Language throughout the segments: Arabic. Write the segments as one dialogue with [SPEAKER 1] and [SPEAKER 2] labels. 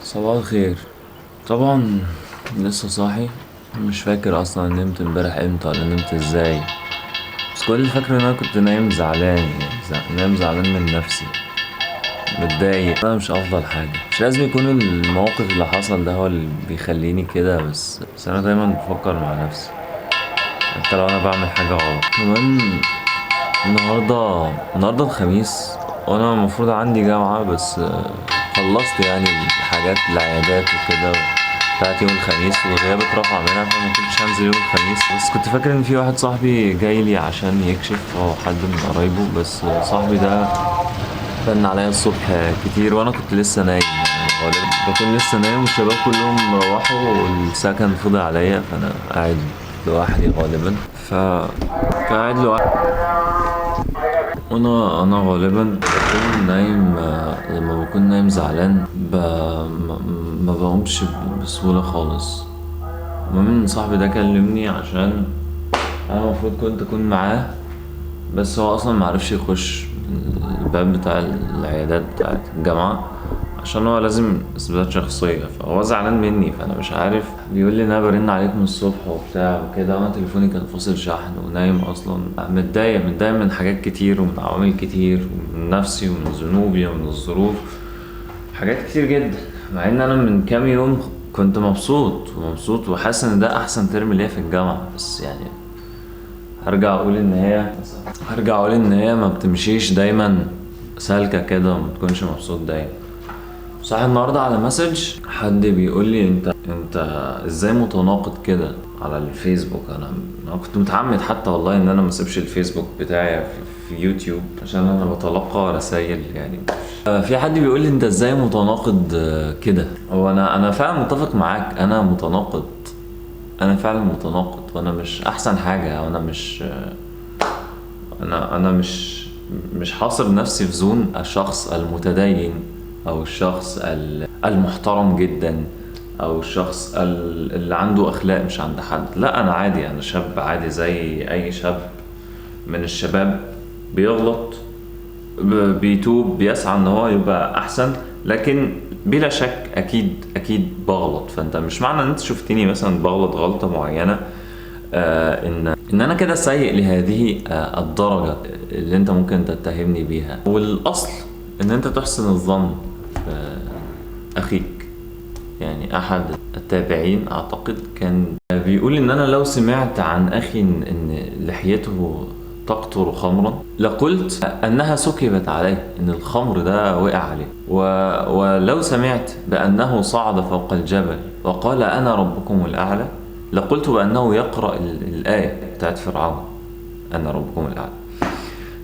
[SPEAKER 1] صباح الخير. طبعا لسه صاحي، مش فاكر اصلا نمت امبارح امتى ولا نمت ازاي. بس كل اللي فاكره ان انا كنت نايم زعلان، يعني نايم زعلان من نفسي، متضايق. انا مش افضل حاجه، مش لازم يكون الموقف اللي حصل ده هو اللي بيخليني كده، بس انا دايما بفكر مع نفسي حتى لو انا بعمل حاجه غلط. كمان النهارده الخميس، وانا المفروض عندي جامعه، بس خلصت يعني الحاجات العيادات وكده بتاعت يوم الخميس، والغياب اترفع منها فما كنتش هنزل يوم الخميس. بس كنت فاكر ان في واحد صاحبي جاي لي عشان يكشف، هو حد من قرايبه. بس صاحبي ده رن عليا الصبح كتير وانا كنت لسه نايم، يعني غالبا بكون لسه نايم والشباب كلهم روحوا والسكن فضي عليا، فانا قاعد لوحدي غالبا. فقاعد لوحدي، وانا غالبا بكون نايم. لما بكون نايم زعلان ما بقومش بسهولة خالص. المهم ان صاحبي ده كلمني عشان انا المفروض كنت اكون معاه، بس هو اصلا معرفش يخش الباب بتاع العيادات بتاعت الجامعة عشان هو لازم اثباتات شخصية، فهو زعلان مني. فانا مش عارف، بيقول لي ان انا برن عليك من الصبح وبتاع وكده، وانا تليفوني كان فاصل شحن ونايم اصلا. متضايق من حاجات كتير ومن عوامل كتير، ومن نفسي ومن ذنوبي ومن الظروف، حاجات كتير جدا. مع ان انا من كام يوم كنت مبسوط وحاسس ان ده احسن ترم ليا في الجامعة. بس يعني هرجع اقول ان هي ما بتمشيش دايما سالكة كده، وما تكونش مبسوط دايما. صح، النهارده على مسج حد بيقول لي انت ازاي متناقض كده على الفيسبوك. انا كنت متعمد حتى والله ان انا ما اسيبش الفيسبوك بتاعي في يوتيوب عشان انا بتلقى رسائل يعني. في حد بيقول لي انت ازاي متناقض كده. هو انا فعلا متفق معاك، انا متناقض، انا فعلا متناقض، وانا مش احسن حاجه، وانا مش انا مش حاصر نفسي في زون الشخص المتدين، او الشخص المحترم جدا، او الشخص اللي عنده اخلاق مش عند حد. لا، انا عادي، انا شاب عادي زي اي شاب من الشباب، بيغلط، بيتوب، بيسعى ان هو يبقى احسن. لكن بلا شك اكيد بغلط. فانت مش معنى ان انت شفتني مثلا بغلط غلطة معينة ان انا كده سيء لهذه الدرجة اللي انت ممكن تتهمني بيها. والاصل ان انت تحسن الظن اخيك. يعني احد التابعين اعتقد كان بيقول ان انا لو سمعت عن اخي ان لحيته تقطر خمرا لقلت انها سكبت عليه، ان الخمر ده وقع عليه. ولو سمعت بانه صعد فوق الجبل وقال انا ربكم الاعلى لقلت بانه يقرأ الايه بتاعت فرعون، انا ربكم الاعلى.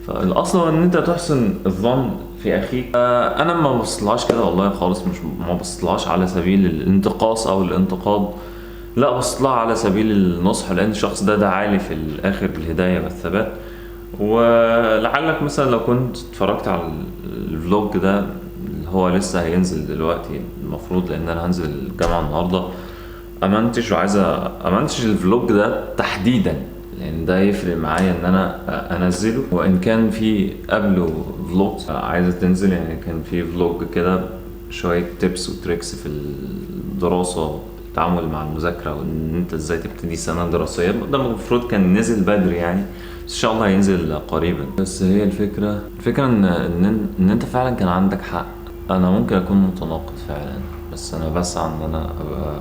[SPEAKER 1] فالاصل هو ان انت تحسن الظن في اخيك. انا ما بصلهاش كده والله خالص، مش ما بصلهاش على سبيل الانتقاص او الانتقاد، لا بصلها على سبيل النصح، لان الشخص ده دعالي في الاخر بالهدايه والثبات. ولعلك مثلا لو كنت اتفرجت على الفلوج ده اللي هو لسه هينزل دلوقتي المفروض، لان انا هنزل الجامعه النهارده، امنتش الفلوج ده تحديدا، لان ده يفرق معايا ان انا انزله. وان كان في قبله فلوج عايزه تنزل، يعني كان في فلوج كده شويه تيبس وتريكس في الدراسه، التعامل مع المذاكره، وان انت ازاي تبتدي سنه دراسيه. ده المفروض كان نزل بدري يعني، بس ان شاء الله هينزل قريبا. بس هي الفكره ان انت فعلا كان عندك حق. انا ممكن اكون متناقض فعلا، بس انا بسعى ان انا ابقى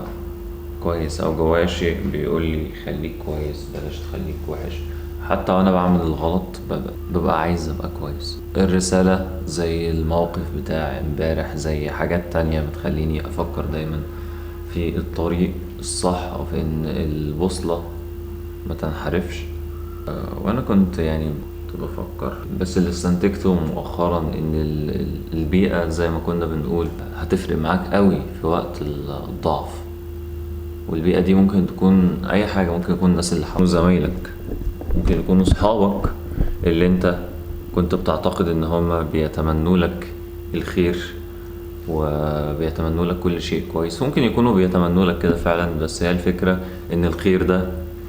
[SPEAKER 1] كويس، او جوايا شيء بيقول لي خليك كويس، بلاش تخليك وحش. حتى وانا بعمل الغلط ببقى عايز ابقى كويس. الرسالة زي الموقف بتاع امبارح، زي حاجات تانية بتخليني افكر دايما في الطريق الصح، او في ان البوصلة ما تنحرفش. وانا كنت يعني كنت بفكر، بس اللي استنتجته مؤخرا ان البيئة زي ما كنا بنقول هتفرق معاك قوي في وقت الضعف. والبيئة دي ممكن تكون أي حاجة، ممكن يكون الناس اللي حواليك، زمايلك، ممكن يكونوا صحابك اللي انت كنت بتعتقد ان هما بيتمنوا لك الخير وبيتمنوا لك كل شيء كويس. ممكن يكونوا بيتمنوا لك كده فعلا، بس هي الفكرة ان الخير ده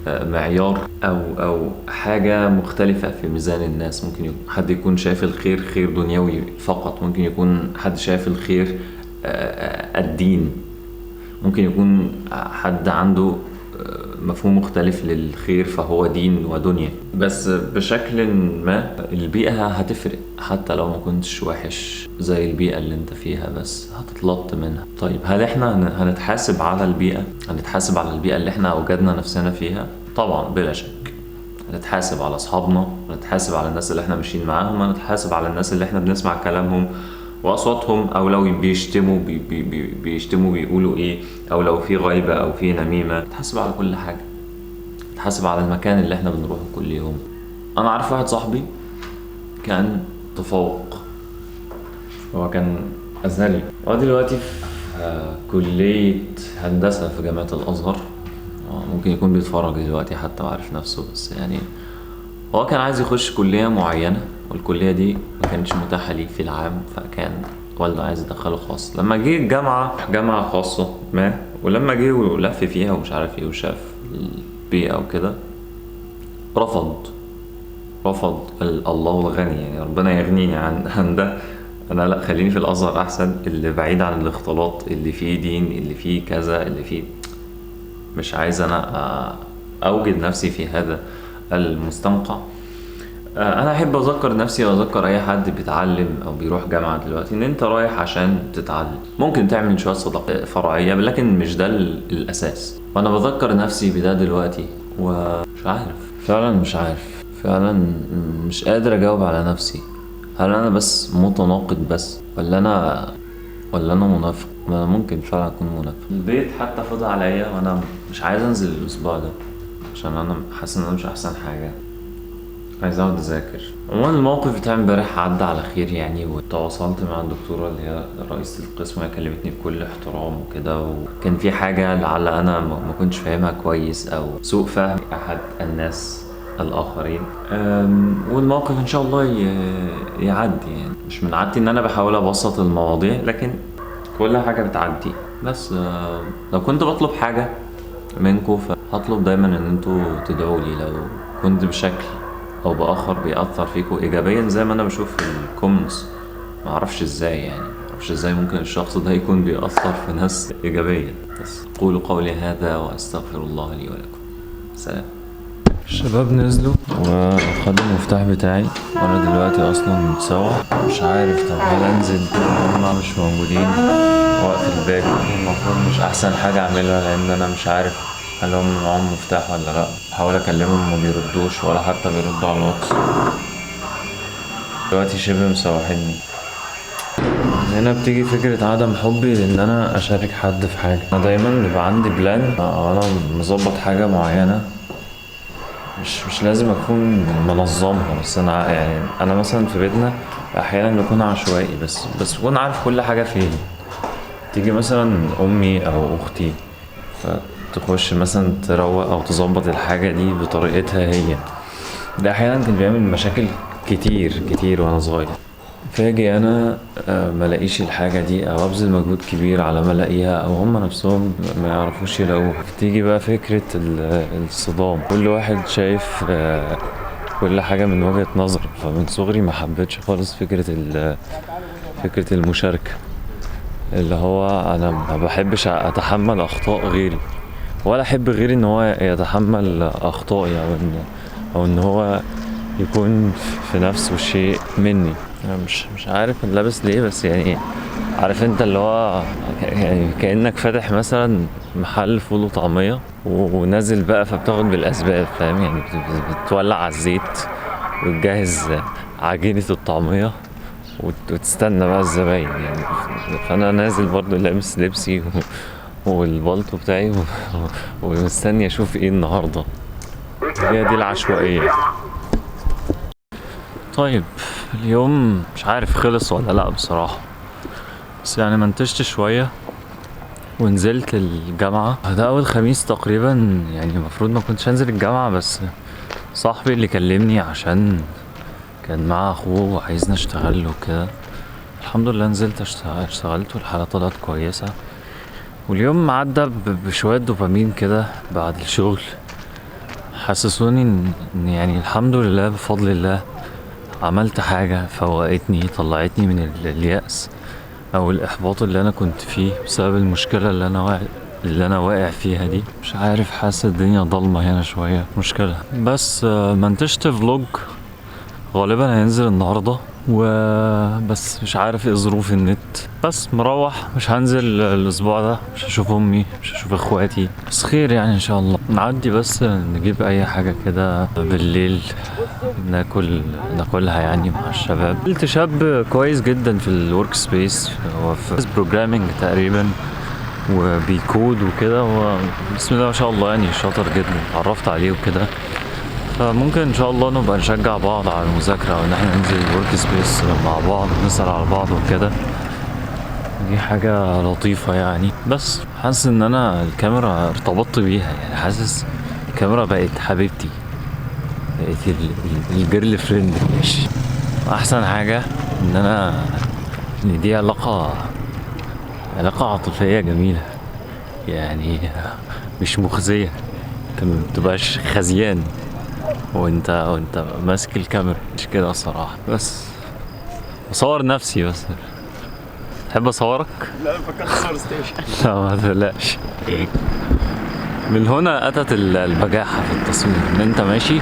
[SPEAKER 1] معيار او حاجة مختلفة في ميزان الناس. ممكن حد يكون شايف الخير خير دنيوي فقط، ممكن يكون حد شايف الخير الدين. ممكن يكون حد عنده مفهوم مختلف للخير فهو دين ودنيا، بس بشكل ما البيئة هتفرق. حتى لو ما كنتش وحش زي البيئة اللي انت فيها بس هتتلط منها. طيب هل احنا هنتحاسب على البيئة؟ هنتحاسب على البيئة اللي احنا اوجدنا نفسنا فيها؟ طبعا بلا شك. هنتحاسب على اصحابنا، هنتحاسب على الناس اللي احنا ماشيين معاهم، هنتحاسب على الناس اللي احنا بنسمع كلامهم واصواتهم، او لو بيشتموا بيشتموا بيقولوا ايه، او لو في غيبة او في نميمة. نتحاسب على كل حاجة، نتحاسب على المكان اللي احنا بنروحه كل يوم. انا عارف واحد صاحبي كان تفوق، هو كان ازهري، هو دلوقتي في كلية هندسة في جامعة الازهر. ممكن يكون بيتفرج دلوقتي حتى وعارف نفسه، بس يعني هو كان عايز يخش كلية معينة والكلية دي ما كانتش متاحة ليه في العام، فكان والده عايز يدخله خاص. لما جه جامعة خاصة ما، ولما جه ولف فيها ومش عارف ايه وشاف البيئة وكده رفض الله الغني، يعني ربنا يغنيني عن ده. انا لا، خليني في الازهر احسن، اللي بعيد عن الاختلاط، اللي فيه دين، اللي فيه كذا، اللي فيه مش عايز انا اوجد نفسي في هذا المستنقع. انا احب اذكر نفسي واذكر اي حد بيتعلم او بيروح جامعة دلوقتي ان انت رايح عشان تتعلم. ممكن تعمل شوية صداقات فرعية لكن مش ده الاساس، وانا بذكر نفسي بده دلوقتي ومش عارف، فعلا مش عارف، فعلا مش قادر اجاوب على نفسي. هل انا بس متناقض بس، ولا انا منافق؟ ما أنا ممكن فعلا اكون منافق. البيت حتى فضى عليا وانا مش عايز انزل الاسبوع ده عشان انا حاسس ان انا مش احسن حاجة، عايز اقعد اذاكر. عموما الموقف بتاع امبارح عدى على خير يعني، وتواصلت مع الدكتورة اللي هي رئيسة القسم، وهي كلمتني بكل احترام وكده، وكان في حاجة لعل انا ما كنتش فاهمها كويس او سوء فهم احد الناس الاخرين. والموقف ان شاء الله يعدي. يعني مش من عادتي ان انا بحاول ابسط المواضيع، لكن كل حاجة بتعدي. بس لو كنت بطلب حاجة منكم فهطلب دايما ان انتوا تدعوا لي لو كنت بشكل او باخر بيأثر فيكم ايجابيا زي ما انا بشوف في الكومنتس. معرفش ازاي ممكن الشخص ده يكون بيأثر في ناس ايجابيا. بس قولوا قولي هذا واستغفر الله لي ولكم. سلام. الشباب نزلوا وخدوا المفتاح بتاعي وانا دلوقتي اصلا متسوح، مش عارف طب هل انزل هما مش موجودين واقفل الباب. المفروض مش احسن حاجة اعملها لان انا مش عارف هل هم معاهم مفتاح ولا لا. بحاول اكلمهم ما بيردوش ولا حتى بيردوا على الواتس. دلوقتي شبه مسوحيني. هنا بتيجي فكرة عدم حبي لان انا اشارك حد في حاجة. انا دايما بيبقى عندي بلان او انا مظبط حاجة معينة، مش لازم اكون منظمها، بس انا مثلا في بيتنا احيانا بكون عشوائي، بس بكون عارف كل حاجة فين. تيجي مثلا امي او اختي تخش مثلا تروق او تظبط الحاجة دي بطريقتها هي. ده احيانا كان بيعمل مشاكل كتير وانا صغير. فاجي انا ملاقيش الحاجة دي او ابذل مجهود كبير على ما الاقيها، او هم نفسهم ما يعرفوش يلاقوها. تيجي بقى فكرة الصدام، كل واحد شايف كل حاجة من وجهة نظر. فمن صغري ما حبيتش خالص فكرة المشاركة، اللي هو انا ما بحبش اتحمل اخطاء غيري، ولا احب غيري ان هو يتحمل اخطائي، او ان هو يكون في نفس الشيء مني. انا مش عارف لابس ليه، بس يعني عارف انت اللي هو يعني كأنك فاتح مثلا محل فول وطعمية ونازل بقى، فبتاخد بالاسباب، فاهم يعني؟ بتولع على الزيت وتجهز عجينة الطعمية وتستنى بقى الزباين يعني. فانا نازل برضو لابس لبسي والبلطو بتاعي ومستني اشوف ايه النهارده. هي دي العشوائية. طيب اليوم مش عارف خلص ولا لا بصراحة، بس يعني منتجت شوية ونزلت الجامعة. ده اول خميس تقريبا، يعني المفروض ما كنتش انزل الجامعة، بس صاحبي اللي كلمني عشان كان معاه اخوه وعايزنا اشتغل وكده. الحمد لله نزلت اشتغلت والحالة طلعت كويسة، واليوم عدى بشوية دوبامين كده بعد الشغل. حسسوني ان يعني الحمد لله بفضل الله عملت حاجة فوقتني، طلعتني من اليأس، او الاحباط اللي انا كنت فيه بسبب المشكله اللي انا واقع فيها دي. مش عارف، حاسس الدنيا ضلمه هنا شويه، مشكله. بس منتجت فلوج غالبا هينزل النهارده، وبس مش عارف ايه ظروف النت. بس مروح، مش هنزل الاسبوع ده، مش هشوف امي، مش هشوف اخواتي، بس خير يعني ان شاء الله. نعدي بس نجيب اي حاجه كده بالليل ناكلها يعني مع الشباب. قلت شاب كويس جدا في الورك سبيس، هو في بروجرامينج تقريبا وبيكود وكده. هو بسم الله ما شاء الله يعني شاطر جدا، اتعرفت عليه وكده. فممكن ان شاء الله نبقى نشجع بعض على المذاكرة، او ان احنا ننزل الورك سبيس مع بعض ونسأل على بعض وكده. دي حاجة لطيفة يعني. بس حاسس ان انا الكاميرا ارتبطت بيها، يعني حاسس الكاميرا بقت حبيبتي، بقت الجيرل فريند. ماشي، احسن حاجة ان دي علاقة عاطفية جميلة يعني، مش مخزية. انت ما بتبقاش خزيان وانت ماسك الكاميرا، مش كده الصراحة. بس بصور نفسي بس. تحب اصورك؟
[SPEAKER 2] لا انا فكرت اصور ستيشن.
[SPEAKER 1] لا ما تقلقش. من هنا اتت البجاحة في التصوير، ان انت ماشي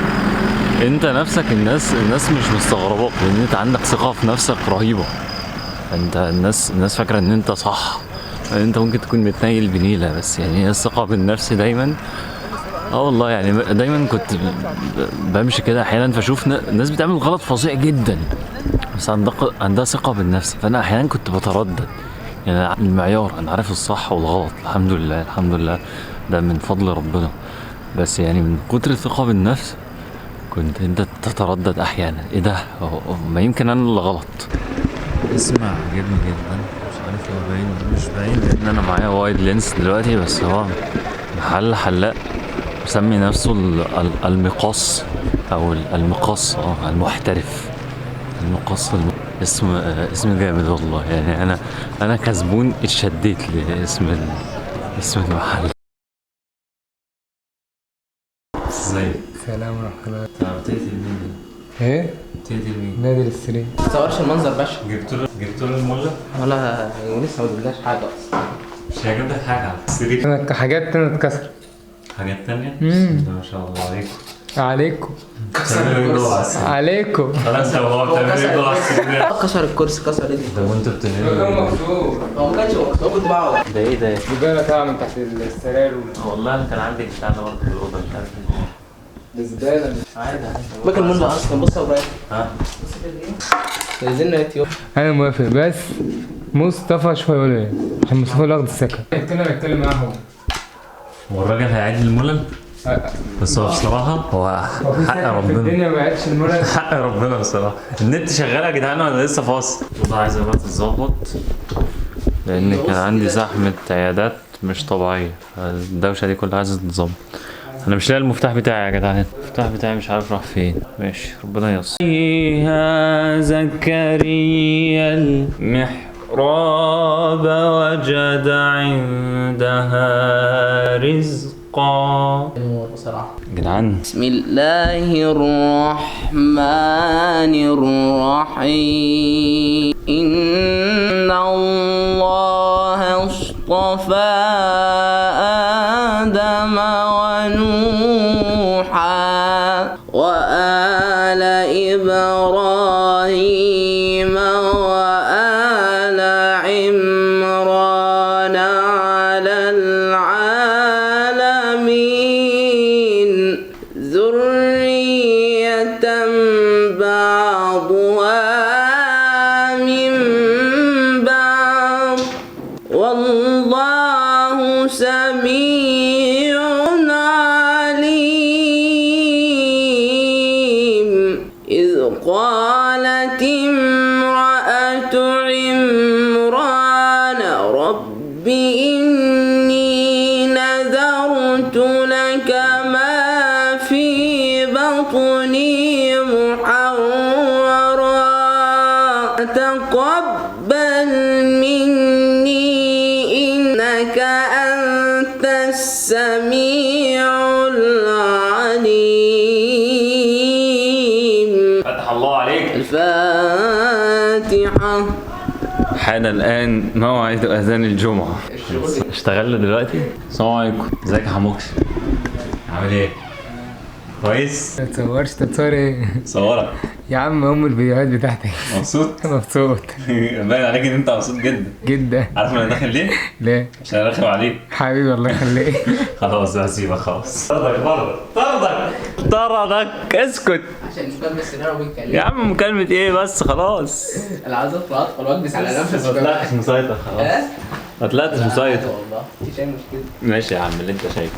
[SPEAKER 1] انت نفسك، الناس مش مستغرباك، لان انت عندك ثقة في نفسك رهيبة. انت الناس فاكرة ان انت صح، انت ممكن تكون متنيل بنيلة، بس يعني هي الثقة بالنفس دايما. والله يعني دايما كنت بمشي كده احيانا فاشوف ناس بتعمل غلط فظيع جدا، بس عندها ثقة بالنفس. فانا احيانا كنت بتردد، يعني المعيار انا عارف الصح والغلط، الحمد لله الحمد لله، ده من فضل ربنا. بس يعني من كتر الثقة بالنفس كنت انت تتردد احيانا، ايه ده، ما يمكن انا اللي غلط. اسمع، عجبني جدا، مش عارف هو باين مش باين لان انا معايا وايد لينس دلوقتي، بس هو محل حلاق مسمي نفسه المقص او المقص، المحترف. المقص اسم جامد والله، يعني انا كزبون اتشديت لاسم اسم المحل. ازيك؟
[SPEAKER 2] سلام ورحمة الله.
[SPEAKER 1] بتقتل مين؟
[SPEAKER 2] ايه؟
[SPEAKER 1] بتقتل مين؟
[SPEAKER 2] نادر السري.
[SPEAKER 3] ما تصورش المنظر باشا.
[SPEAKER 1] جبت له المولة؟
[SPEAKER 3] ولا لسه ما جبناش حاجه اصلا.
[SPEAKER 1] مش هجيب لك حاجة على السرير.
[SPEAKER 2] انا حاجات تانية اتكسر.
[SPEAKER 1] حاجات تانية؟ بسم الله ما شاء الله عليكم.
[SPEAKER 2] عليكم.
[SPEAKER 1] بتعملوا ايه جوه على السرير؟
[SPEAKER 2] عليكم.
[SPEAKER 1] خلاص هو بتعملوا ايه جوه على السرير؟
[SPEAKER 3] كسر الكرسي، كسر ايدي.
[SPEAKER 1] طب وانتوا بتعملوا ايه؟
[SPEAKER 3] هو ما كانش مكسور، هو كنت بقعد.
[SPEAKER 1] ده ايه ده؟
[SPEAKER 2] زبالة طالعة من تحت السراير
[SPEAKER 1] والله انا كان عندي بتاع ده برضه في الأوضة، مش عارف ايه.
[SPEAKER 2] ده زبالة.
[SPEAKER 3] عادي فاكر منه اصلا. بص يا ابراهيم،
[SPEAKER 1] ها؟
[SPEAKER 3] بص كده ايه؟ عايزين يوم.
[SPEAKER 2] انا موافق، بس مصطفى شوية يقول ايه؟ عشان مصطفى اللي واخد السكن. اتكلم معاه
[SPEAKER 1] هو الراجل هيعيد الملل؟ بس هو بصراحة هو حق ربنا.
[SPEAKER 2] الدنيا ما عادش الملل.
[SPEAKER 1] حق ربنا بصراحة. النت شغال يا جدعان ولا لسه فاصل؟ الأوضة عايزة بقى تتظبط، لأن كان عندي زحمة عيادات مش طبيعية، فالدوشة دي كلها عايزة تتظبط. أنا مش لاقي المفتاح بتاعي يا جدعان، المفتاح بتاعي مش عارف راح فين. ماشي، ربنا ييسر. فيها زكريا المحراب وجد عندها رزقا.
[SPEAKER 3] بصراحه
[SPEAKER 1] جدعان
[SPEAKER 3] بسم الله الرحمن الرحيم. إن الله اصطفى آدم ونوحا وآل إبراهيم وآل عمران على العالمين ذرية بعضها من بعض والله سميع عليم. إذ قالت امرأة عمران رب إني نذرت لك ما في بطني محررا تقبل مني إنك أنت السميع العليم.
[SPEAKER 1] فتح الله عليك.
[SPEAKER 3] الفاتحة.
[SPEAKER 1] حان الآن موعد أذان الجمعة. اشتغلنا دلوقتي. السلام عليكم. ازيك يا حموكش؟ عامل ايه؟ كويس؟
[SPEAKER 2] ما تصورش تتصور ايه؟
[SPEAKER 1] صورك.
[SPEAKER 2] يا عم الفيديوهات بتاعتك.
[SPEAKER 1] مبسوط؟
[SPEAKER 2] مبسوط
[SPEAKER 1] باين عليك ان انت مبسوط جدا.
[SPEAKER 2] جدا.
[SPEAKER 1] عارف انا داخل ليه؟
[SPEAKER 2] ليه؟
[SPEAKER 1] عشان ارخم عليك.
[SPEAKER 2] حبيبي الله يخليك.
[SPEAKER 1] خلاص هسيبك خلاص. طردك اسكت.
[SPEAKER 3] عشان مكالمة السيناريو بيتكلم.
[SPEAKER 1] يا عم مكالمة ايه بس خلاص.
[SPEAKER 3] العظات واطفال واكبس على نفسي.
[SPEAKER 1] ما طلعتش مسيطر خلاص. ما طلعتش مسيطر.
[SPEAKER 3] والله انت شايف مشكلة.
[SPEAKER 1] ماشي يا عم اللي انت شايفه.